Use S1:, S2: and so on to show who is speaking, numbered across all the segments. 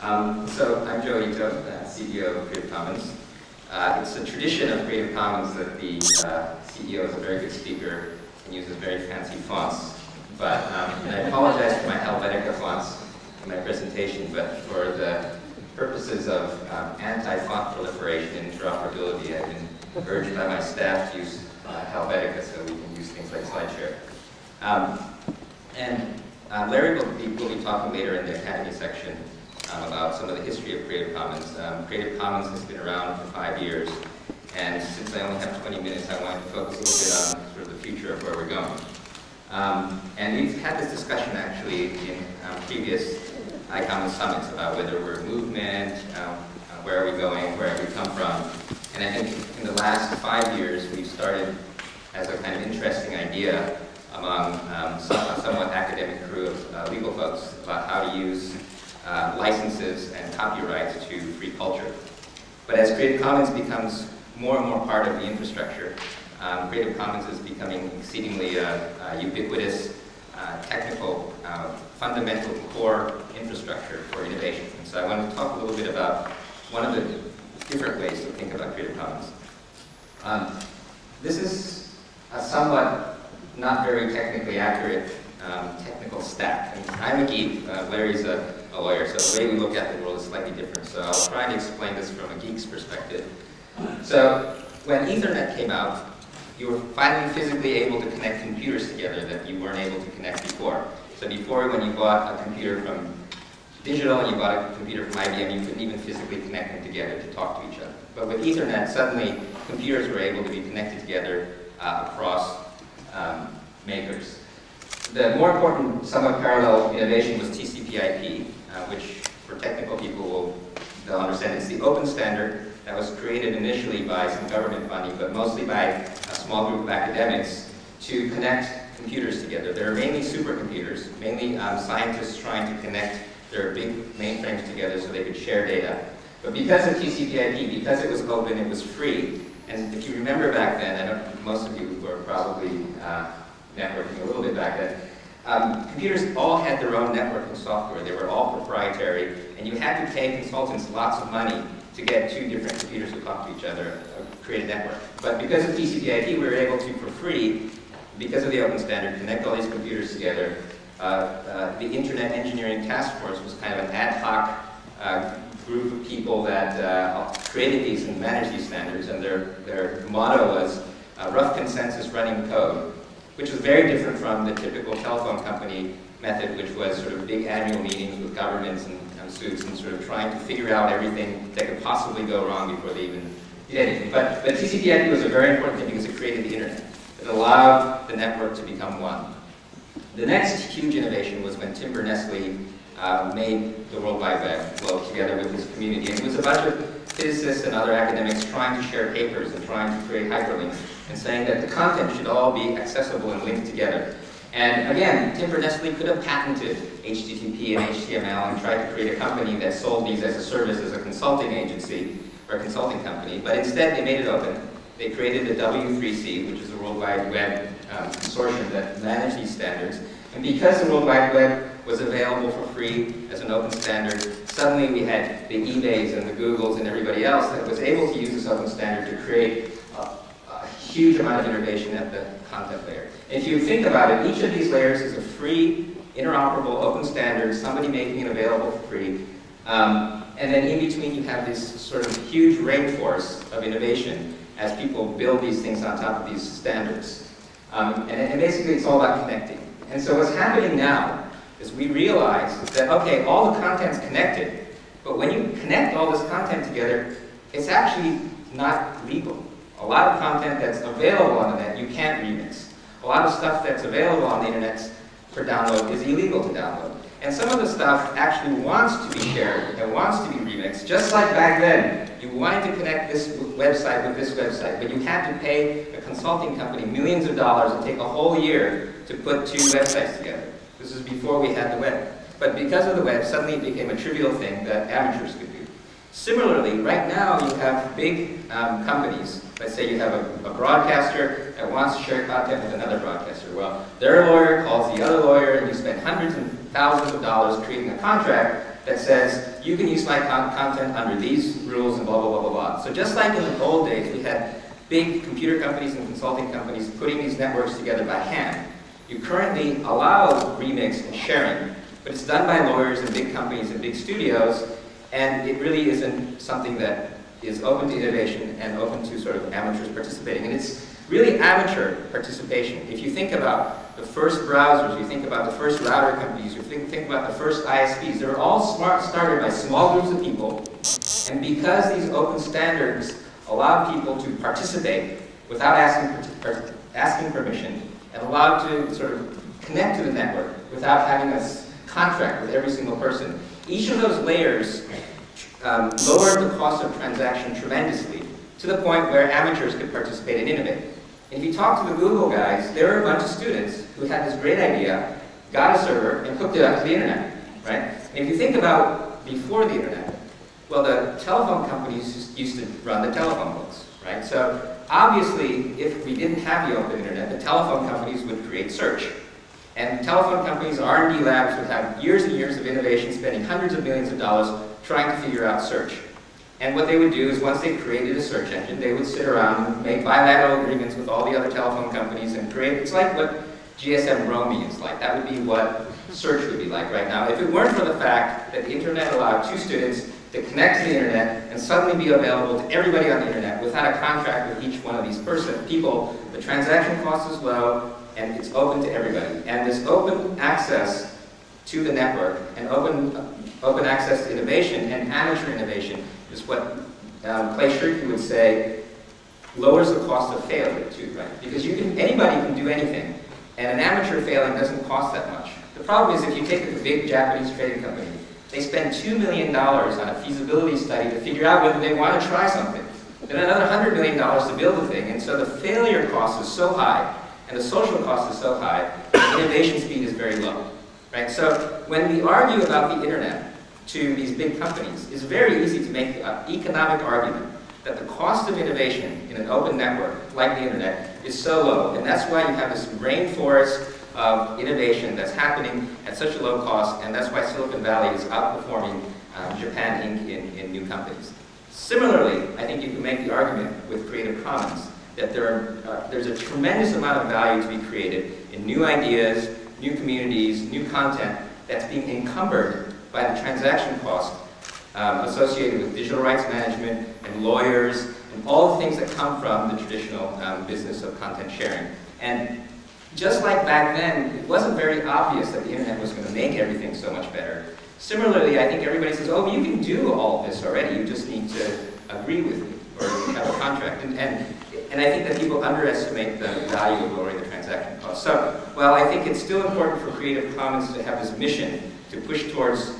S1: So I'm Joi Ito, CEO of Creative Commons. It's a tradition of Creative Commons that the CEO is a very good speaker and uses very fancy fonts. But and I apologize for my Helvetica fonts in my presentation, but for the purposes of anti-font proliferation and interoperability, I've been urged by my staff to use Helvetica so we can use things like SlideShare. Larry will be talking later in the Academy section about some of the history of Creative Commons. Creative Commons has been around for 5 years, and since I only have 20 minutes, I wanted to focus a little bit on sort of the future of where we're going. And we've had this discussion actually in previous iCommons summits about whether we're a movement, where are we going, where have we come from. And I think in the last 5 years, we've started as a kind of interesting idea among a somewhat academic crew of legal folks about how to use licenses and copyright to free culture. But as Creative Commons becomes more and more part of the infrastructure, Creative Commons is becoming exceedingly ubiquitous, technical, fundamental core infrastructure for innovation. And so I want to talk a little bit about one of the different ways to think about Creative Commons. This is a somewhat not very technically accurate technical stack. I'm a geek, Larry's a lawyer, so the way we look at the world is slightly different. So I'll try to explain this from a geek's perspective. So when Ethernet came out, you were finally physically able to connect computers together that you weren't able to connect before. So before, when you bought a computer from Digital and you bought a computer from IBM, you couldn't even physically connect them together to talk to each other. But with Ethernet, suddenly computers were able to be connected together across makers. The more important, somewhat parallel innovation was TCP/IP, which for technical people they'll understand it's the open standard that was created initially by some government funding, but mostly by a small group of academics to connect computers together. They're mainly supercomputers, mainly scientists trying to connect their big mainframes together so they could share data. But because of TCP/IP, because it was open, it was free. And if you remember back then, I know most of you were probably networking a little bit back then, computers all had their own networking software. They were all proprietary, and you had to pay consultants lots of money to get two different computers to talk to each other, create a network. But because of TCP/IP, we were able to, for free, because of the open standard, connect all these computers together. The Internet Engineering Task Force was kind of an ad hoc group of people that created these and managed these standards, and their motto was rough consensus running code, which was very different from the typical telephone company method, which was sort of big annual meetings with governments and suits and sort of trying to figure out everything that could possibly go wrong before they even did anything. But TCP/IP was a very important thing because it created the internet. It allowed the network to become one. The next huge innovation was when Tim Berners-Lee made the World Wide Web flow together with his community. And it was a bunch of physicists and other academics trying to share papers and trying to create hyperlinks and saying that the content should all be accessible and linked together. And again, Tim Berners-Lee could have patented HTTP and HTML and tried to create a company that sold these as a service as a consulting agency or a consulting company, but instead they made it open. They created the W3C, which is the World Wide Web consortium that managed these standards. And because the World Wide Web was available for free as an open standard, suddenly we had the eBays and the Googles and everybody else that was able to use this open standard to create a huge amount of innovation at the content layer. If you think about it, each of these layers is a free, interoperable, open standard, somebody making it available for free. And then in between you have this sort of huge rainforest of innovation as people build these things on top of these standards. And basically it's all about connecting. And so what's happening now is we realize that, okay, all the content's connected, but when you connect all this content together, it's actually not legal. A lot of content that's available on the net, you can't remix. A lot of stuff that's available on the internet for download is illegal to download. And some of the stuff actually wants to be shared and wants to be remixed, just like back then. You wanted to connect this website with this website, but you had to pay a consulting company millions of dollars and take a whole year to put two websites together. This is before we had the web. But because of the web, suddenly it became a trivial thing that amateurs could do. Similarly, right now you have big companies. Let's say you have a broadcaster that wants to share content with another broadcaster. Well, their lawyer calls the other lawyer, and you spend hundreds and thousands of dollars creating a contract that says, you can use my content under these rules and blah, blah, blah, blah, blah. So just like in the old days, we had big computer companies and consulting companies putting these networks together by hand. You currently allow remix and sharing, but it's done by lawyers and big companies and big studios, and it really isn't something that is open to innovation and open to sort of amateurs participating. And it's really amateur participation. If you think about the first browsers, you think about the first router companies, you think about the first ISPs, they were all started by small groups of people, and because these open standards allow people to participate without asking permission, and allowed to sort of connect to the network without having a contract with every single person, each of those layers lowered the cost of transaction tremendously, to the point where amateurs could participate and innovate. And if you talk to the Google guys, there were a bunch of students who had this great idea, got a server, and hooked it up to the internet, right? And if you think about before the internet, well, the telephone companies used to run the telephone books, right? So obviously, if we didn't have the open internet, the telephone companies would create search. And telephone companies, R&D labs would have years and years of innovation, spending hundreds of millions of dollars trying to figure out search. And what they would do is once they created a search engine, they would sit around and make bilateral agreements with all the other telephone companies and create, it's like what GSM roaming is like. That would be what search would be like right now. If it weren't for the fact that the internet allowed two students to connect to the internet and suddenly be available to everybody on the internet without a contract with each one of these people, the transaction cost is low and it's open to everybody. And this open access to the network and open access to innovation and amateur innovation is what Clay Shirky would say lowers the cost of failure too, right? Because anybody can do anything, and an amateur failing doesn't cost that much. The problem is if you take a big Japanese trading company, they spend $2 million on a feasibility study to figure out whether they want to try something. Then another $100 million to build the thing, and so the failure cost is so high, and the social cost is so high, the innovation speed is very low, right? So when we argue about the internet to these big companies, it's very easy to make an economic argument that the cost of innovation in an open network like the internet is so low, and that's why you have this rainforest of innovation that's happening at such a low cost, and that's why Silicon Valley is outperforming Japan Inc. in new companies. Similarly, I think you can make the argument with Creative Commons that there's a tremendous amount of value to be created in new ideas, new communities, new content that's being encumbered by the transaction cost associated with digital rights management and lawyers and all the things that come from the traditional business of content sharing. And just like back then, it wasn't very obvious that the internet was going to make everything so much better. Similarly, I think everybody says, oh, you can do all of this already, you just need to agree with me or have a contract. And I think that people underestimate the value of lowering the transaction cost. So, while I think it's still important for Creative Commons to have this mission to push towards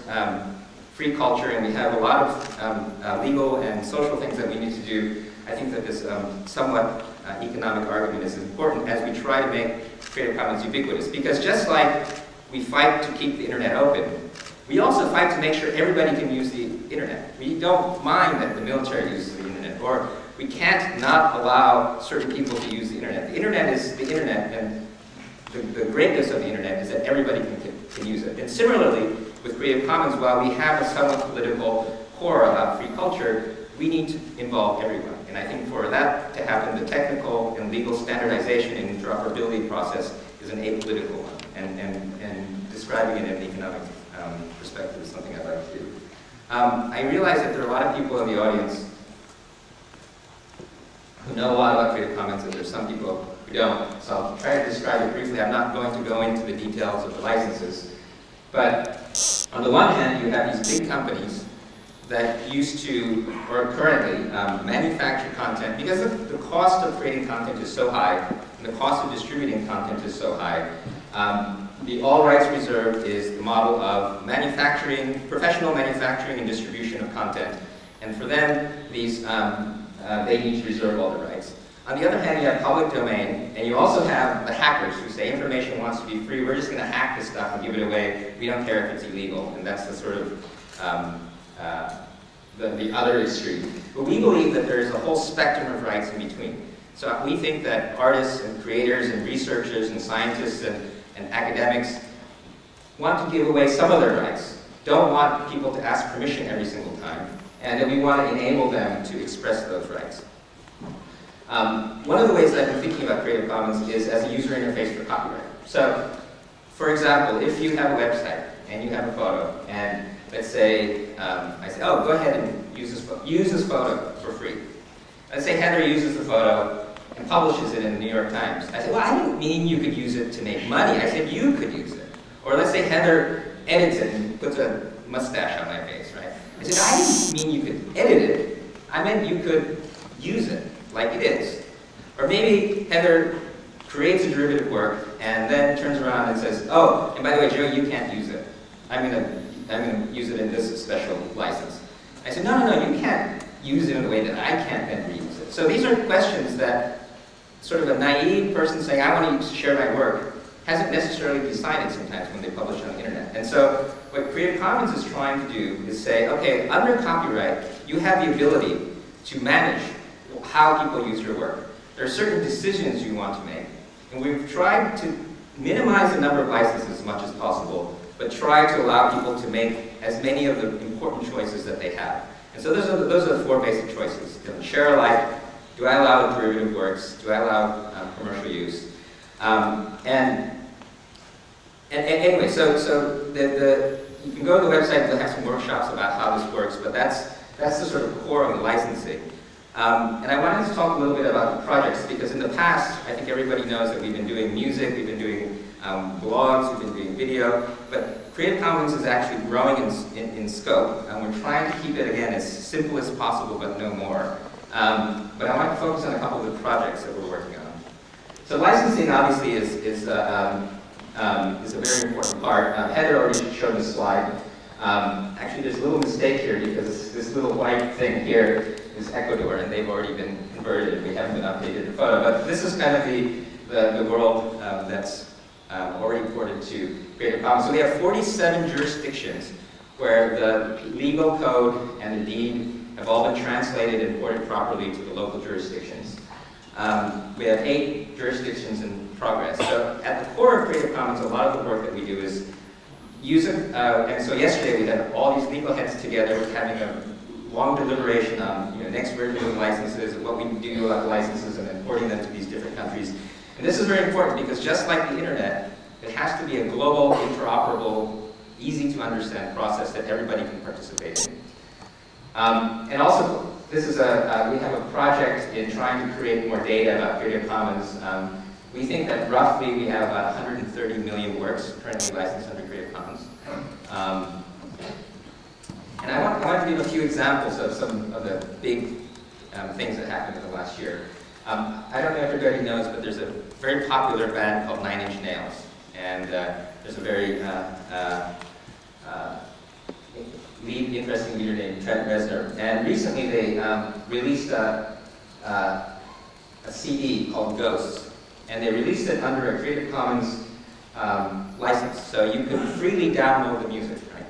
S1: free culture, and we have a lot of legal and social things that we need to do, I think that this somewhat economic argument is important as we try to make Creative Commons ubiquitous. Because just like we fight to keep the internet open, we also fight to make sure everybody can use the internet. We don't mind that the military uses the internet, or we can't not allow certain people to use the internet. The internet is the internet, and the greatness of the internet is that everybody can use it. And similarly, with Creative Commons, while we have a somewhat political core about free culture, we need to involve everyone. And I think for that to happen, the technical and legal standardization and interoperability process is an apolitical one. And describing it in an economic perspective is something I'd like to do. I realize that there are a lot of people in the audience who know a lot about Creative Commons, and there's some people who don't. So I'll try to describe it briefly. I'm not going to go into the details of the licenses. But on the one hand, you have these big companies that used to, or currently, manufacture content, because the cost of creating content is so high, and the cost of distributing content is so high. The all rights reserved is the model of manufacturing, professional manufacturing and distribution of content. And for them, they need to reserve all the rights. On the other hand, you have public domain, and you also have the hackers who say information wants to be free, we're just going to hack this stuff and give it away, we don't care if it's illegal. And that's the sort of the other extreme. But we believe that there is a whole spectrum of rights in between. So we think that artists and creators and researchers and scientists and academics want to give away some of their rights, don't want people to ask permission every single time, and that we want to enable them to express those rights. One of the ways that I've been thinking about Creative Commons is as a user interface for copyright. So, for example, if you have a website and you have a photo, and let's say, I say, oh, go ahead and use this photo for free. Let's say Heather uses the photo and publishes it in the New York Times. I said, well, I didn't mean you could use it to make money. I said you could use it. Or let's say Heather edits it and puts a mustache on my face, right? I said, I didn't mean you could edit it. I meant you could use it like it is. Or maybe Heather creates a derivative work and then turns around and says, oh, and by the way, Joe, you can't use it. I'm going to use it in this special license. I said, no, you can't use it in a way that I can't then reuse it. So these are questions that sort of a naive person saying, I want to share my work, hasn't necessarily decided sometimes when they publish on the internet. And so what Creative Commons is trying to do is say, okay, under copyright, you have the ability to manage how people use your work. There are certain decisions you want to make. And we've tried to minimize the number of licenses as much as possible, but try to allow people to make as many of the important choices that they have. And so those are the four basic choices. Share alike, do I allow derivative works, do I allow commercial use? Anyway, so you can go to the website, they'll have some workshops about how this works, but that's the sort of core of the licensing. And I wanted to talk a little bit about the projects, because in the past, I think everybody knows that we've been doing music, we've been doing blogs, we've been doing video, but Creative Commons is actually growing in scope, and we're trying to keep it, again, as simple as possible, but no more. But I want to focus on a couple of the projects that we're working on. So licensing, obviously, is a very important part. Heather already showed the slide. Actually, there's a little mistake here, because this little white thing here is Ecuador, and they've already been converted. We haven't been updated the photo, but this is kind of the world that's already ported to Creative Commons. So we have 47 jurisdictions where the legal code and the deed have all been translated and ported properly to the local jurisdictions. We have 8 jurisdictions in progress. So at the core of Creative Commons, a lot of the work that we do is use it. And so yesterday we had all these legal heads together having a long deliberation on next we're doing licenses and what we do about the licenses and then porting them to these different countries. And this is very important because just like the internet, it has to be a global, interoperable, easy to understand process that everybody can participate in. And also, this is we have a project in trying to create more data about Creative Commons. We think that roughly we have about 130 million works currently licensed under Creative Commons. And I want to give a few examples of some of the big things that happened in the last year. I don't know if everybody knows, but there's a very popular band called 9 Inch Nails. And there's a very interesting leader named Trent Reznor. And recently they released a CD called Ghosts. And they released it under a Creative Commons license. So you can freely download the music. Right?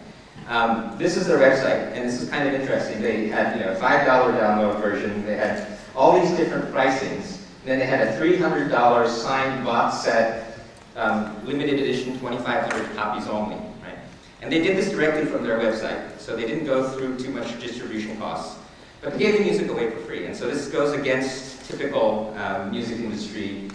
S1: This is their website, and this is kind of interesting. They had a $5 download version. They had all these different pricings. And then they had a $300 signed box set, limited edition, 2,500 copies only. Right? And they did this directly from their website, so they didn't go through too much distribution costs. But they gave the music away for free, and so this goes against typical music industry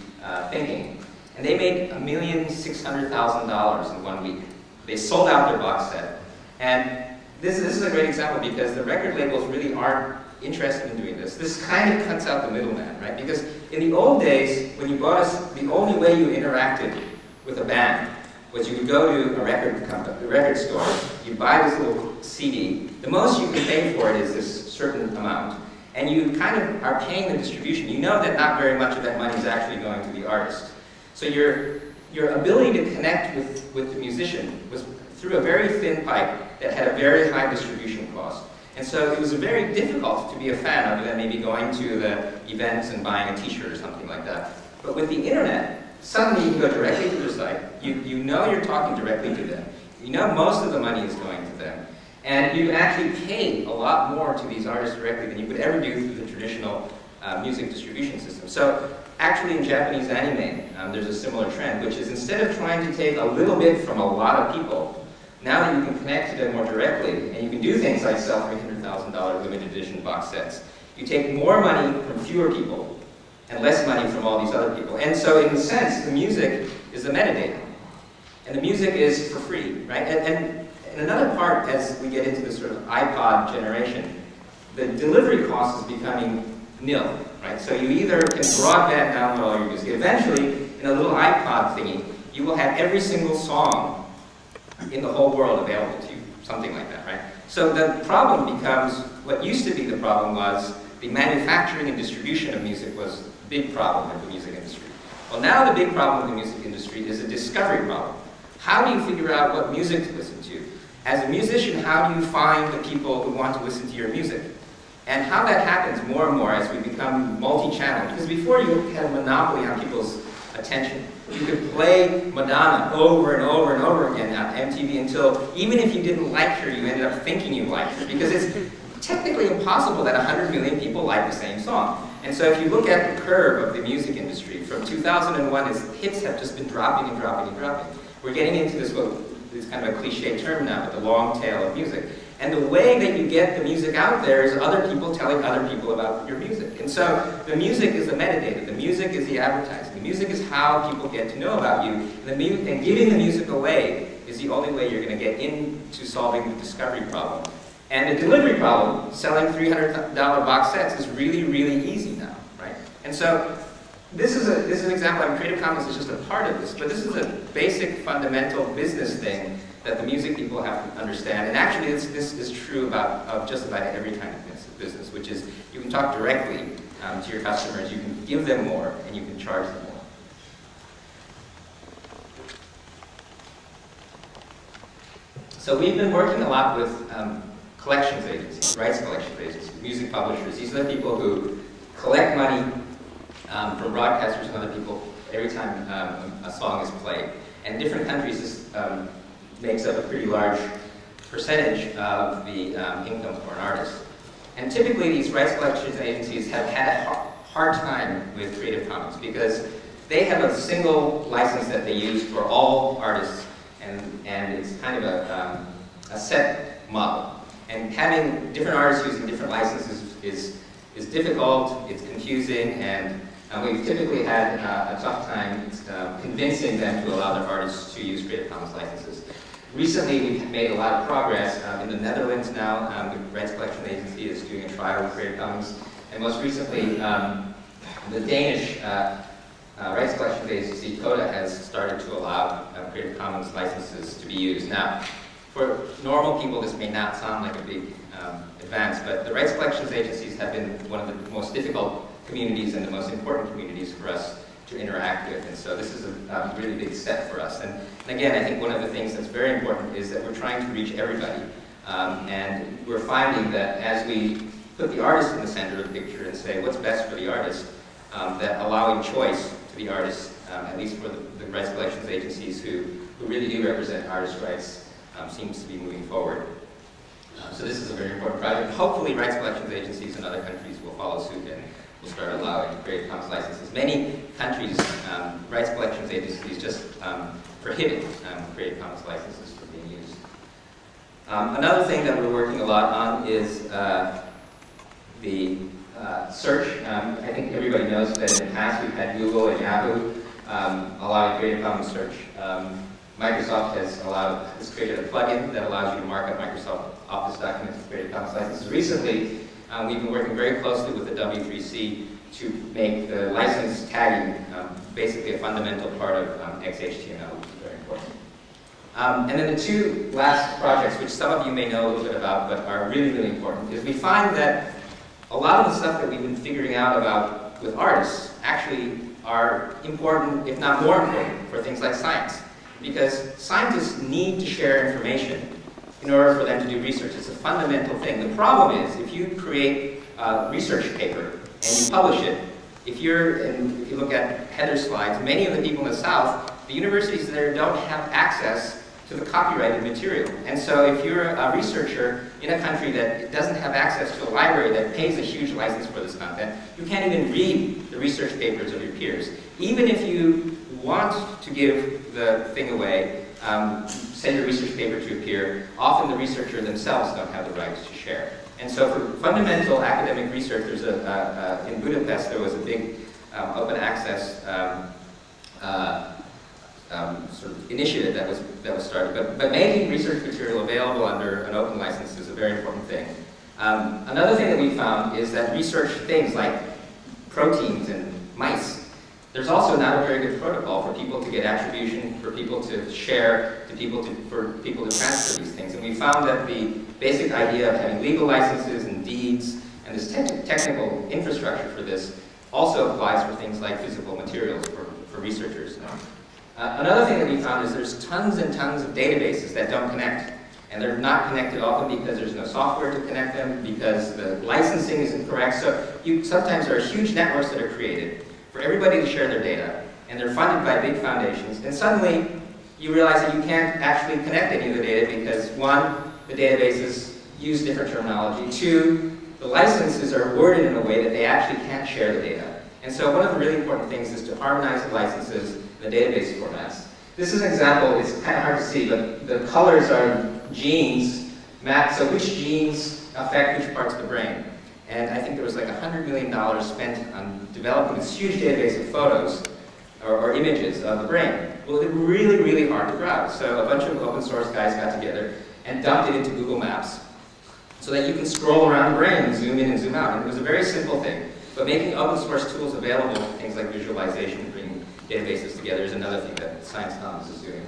S1: thinking. And they made $1,600,000 in 1 week. They sold out their box set. And this is a great example because the record labels really aren't interested in doing this. This kind of cuts out the middleman, right? Because in the old days, when you bought us, the only way you interacted with a band was you would go to a record store, you buy this little CD, the most you can pay for it is this certain amount, and you kind of are paying the distribution. You know that not very much of that money is actually going to the artist. So your ability to connect with the musician was through a very thin pipe that had a very high distribution cost. And so it was very difficult to be a fan other than maybe going to the events and buying a t-shirt or something like that. But with the internet, suddenly you can go directly to their site. You know you're talking directly to them. You know most of the money is going to them. And you actually pay a lot more to these artists directly than you could ever do through the traditional music distribution system. So actually in Japanese anime, there's a similar trend, which is instead of trying to take a little bit from a lot of people, now that you can connect to them more directly, and you can do things like sell $300,000 limited edition box sets, you take more money from fewer people and less money from all these other people. And so in a sense, the music is the metadata. And the music is for free, right? And another part, as we get into this sort of iPod generation, the delivery cost is becoming nil, right? So you either can broadband download all your music. Eventually, in a little iPod thingy, you will have every single song in the whole world available to you, something like that, right? So the problem becomes, what used to be the problem was the manufacturing and distribution of music was a big problem with the music industry. Well, now the big problem with the music industry is a discovery problem. How do you figure out what music to listen to? As a musician, how do you find the people who want to listen to your music? And how that happens more and more as we become multi-channel. Because before you had a monopoly on people's attention. You could play Madonna over and over and over again on MTV until, even if you didn't like her, you ended up thinking you liked her. Because it's technically impossible that 100 million people like the same song. And so if you look at the curve of the music industry, from 2001, its hits have just been dropping and dropping and dropping. We're getting into this, well, this kind of a cliche term now, but the long tail of music. And the way that you get the music out there is other people telling other people about your music. And so the music is the metadata. The music is the advertising. The music is how people get to know about you. And giving the music away is the only way you're going to get into solving the discovery problem. And the delivery problem, selling $300 box sets, is really, really easy now, right? And so this is an example. Creative Commons is just a part of this, but this is a basic, fundamental business thing that the music people have to understand. And actually, this is true of just about every kind of business, which is you can talk directly to your customers, you can give them more, and you can charge them more. So we've been working a lot with collections agencies, rights collections agencies, music publishers. These are the people who collect money from broadcasters and other people every time a song is played. And in different countries, this makes up a pretty large percentage of the income for an artist. And typically these rights collections agencies have had a hard time with Creative Commons because they have a single license that they use for all artists, and it's kind of a set model. And having different artists using different licenses is difficult, it's confusing, and we've typically had a tough time convincing them to allow their artists to use Creative Commons licenses. Recently, we've made a lot of progress. In the Netherlands now, the rights collection agency is doing a trial with Creative Commons. And most recently, the Danish rights collection agency, Coda, has started to allow Creative Commons licenses to be used. Now, for normal people, this may not sound like a big advance, but the rights collections agencies have been one of the most difficult communities and the most important communities for us to interact with, and so this is a really big step for us. And again, I think one of the things that's very important is that we're trying to reach everybody, and we're finding that as we put the artist in the center of the picture and say what's best for the artist, that allowing choice to the artists, at least for the rights collections agencies who really do represent artist rights, seems to be moving forward. So this is a very important project. Hopefully rights collections agencies in other countries will follow suit and will start allowing Creative Commons licenses. Many countries, rights collections agencies just prohibit Creative Commons licenses from being used. Another thing that we're working a lot on is the search. I think everybody knows that in the past we've had Google and Yahoo allowing Creative Commons search. Microsoft has created a plugin that allows you to mark up Microsoft Office documents with Creative Commons licenses. Recently, we've been working very closely with the W3C to make the license tagging basically a fundamental part of XHTML, which is very important. And then the two last projects, which some of you may know a little bit about, but are really, really important, is we find that a lot of the stuff that we've been figuring out about with artists actually are important, if not more important, for things like science. Because scientists need to share information in order for them to do research. It's a fundamental thing. The problem is, if you create a research paper and you publish it, if you look at Heather's slides, many of the people in the South, the universities there don't have access to the copyrighted material. And so if you're a researcher in a country that doesn't have access to a library that pays a huge license for this content, you can't even read the research papers of your peers. Even if you want to give the thing away, send your research paper to a peer, often the researcher themselves don't have the rights to share. And so for fundamental academic research, there's in Budapest there was a big open access sort of initiative that was started. But making research material available under an open license is a very important thing. Another thing that we found is that research things like proteins and mice, there's also not a very good protocol for people to get attribution, for people to share, for people to transfer these things. And we found that the basic idea of having legal licenses and deeds and this technical infrastructure for this also applies for things like physical materials for researchers. Another thing that we found is there's tons and tons of databases that don't connect. And they're not connected often because there's no software to connect them, because the licensing isn't correct. So sometimes there are huge networks that are created for everybody to share their data, and they're funded by big foundations, and suddenly you realize that you can't actually connect any of the data because, one, the databases use different terminology, two, the licenses are worded in a way that they actually can't share the data. And so one of the really important things is to harmonize the licenses in the database formats. This is an example, it's kind of hard to see, but the colors are genes mapped, so which genes affect which parts of the brain. And I think there was like $100 million spent on developing this huge database of photos or images of the brain. Well, it's really, really hard to browse. So a bunch of open source guys got together and dumped it into Google Maps so that you can scroll around the brain and zoom in and zoom out. And it was a very simple thing. But making open source tools available for things like visualization, bringing databases together is another thing that Science Commons is doing.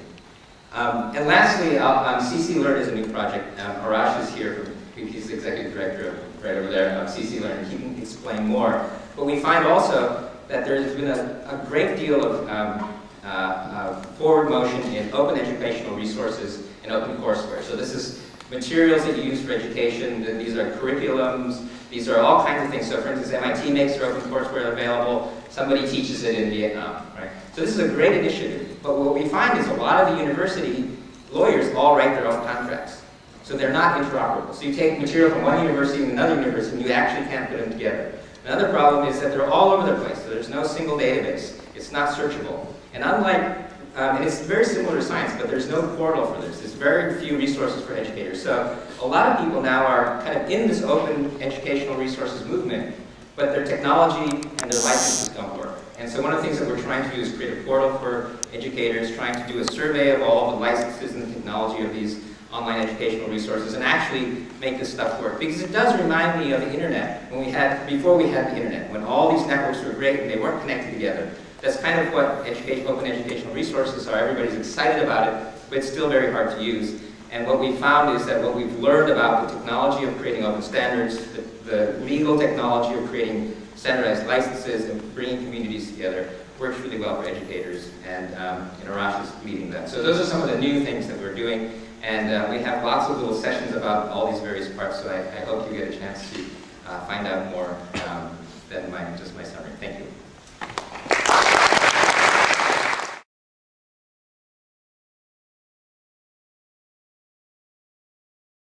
S1: And lastly, CC Learn is a new project. Arash is here. He's the executive director right over there of CC Learn. He can explain more. But we find also that there's been a great deal of forward motion in open educational resources and open courseware. So this is materials that you use for education. These are curriculums. These are all kinds of things. So for instance, MIT makes their open courseware available. Somebody teaches it in Vietnam, right? So this is a great initiative. But what we find is a lot of the university lawyers all write their own contracts. So they're not interoperable. So you take material from one university and another university, and you actually can't put them together. Another problem is that they're all over the place. So there's no single database. It's not searchable. And unlike, and it's very similar to science, but there's no portal for this. There's very few resources for educators. So a lot of people now are kind of in this open educational resources movement, but their technology and their licenses don't work. And so one of the things that we're trying to do is create a portal for educators, trying to do a survey of all the licenses and the technology of these online educational resources and actually make this stuff work. Because it does remind me of the internet before we had the internet, when all these networks were great and they weren't connected together. That's kind of what open educational resources are. Everybody's excited about it, but it's still very hard to use. And what we found is that what we've learned about the technology of creating open standards, the legal technology of creating standardized licenses and bringing communities together works really well for educators, and Arash is leading that. So those are some of the new things that we're doing, and we have lots of little sessions about all these various parts, so I hope you get a chance to find out more than just my summary. Thank you.